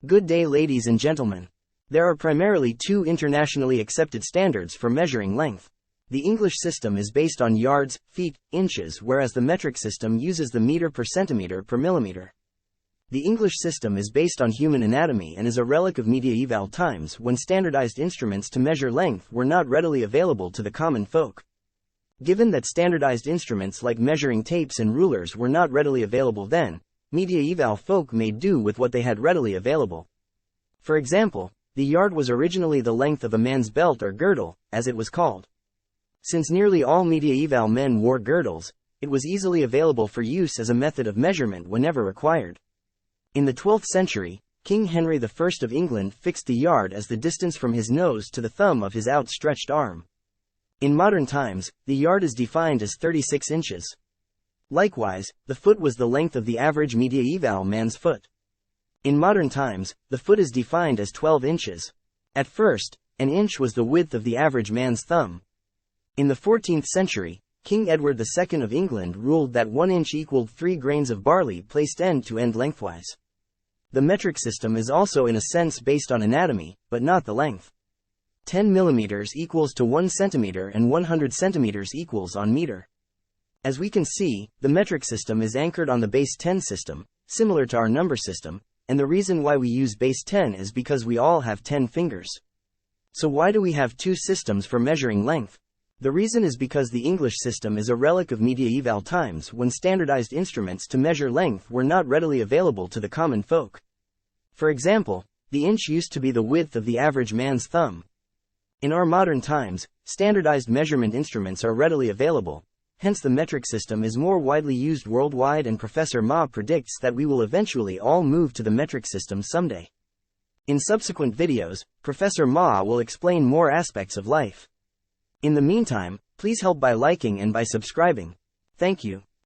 Good day, ladies and gentlemen. There are primarily two internationally accepted standards for measuring length. The English system is based on yards, feet, inches, whereas the metric system uses the meter per centimeter per millimeter. The English system is based on human anatomy and is a relic of medieval times when standardized instruments to measure length were not readily available to the common folk. Given that standardized instruments like measuring tapes and rulers were not readily available then, medieval folk made do with what they had readily available. For example, the yard was originally the length of a man's belt or girdle, as it was called. Since nearly all medieval men wore girdles, it was easily available for use as a method of measurement whenever required. In the 12th century, King Henry I of England fixed the yard as the distance from his nose to the thumb of his outstretched arm. In modern times, the yard is defined as 36 inches. Likewise, the foot was the length of the average medieval man's foot. In modern times, the foot is defined as 12 inches. At first, an inch was the width of the average man's thumb. In the 14th century, King Edward II of England ruled that 1 inch equaled 3 grains of barley placed end to end lengthwise. The metric system is also in a sense based on anatomy, but not the length. 10 millimeters equals to 1 centimeter and 100 centimeters equals on meter. As we can see, the metric system is anchored on the base 10 system, similar to our number system, and the reason why we use base 10 is because we all have 10 fingers. So why do we have two systems for measuring length? The reason is because the English system is a relic of medieval times when standardized instruments to measure length were not readily available to the common folk. For example, the inch used to be the width of the average man's thumb. In our modern times, standardized measurement instruments are readily available. Hence the metric system is more widely used worldwide, and Professor Ma predicts that we will eventually all move to the metric system someday. In subsequent videos, Professor Ma will explain more aspects of life. In the meantime, please help by liking and by subscribing. Thank you.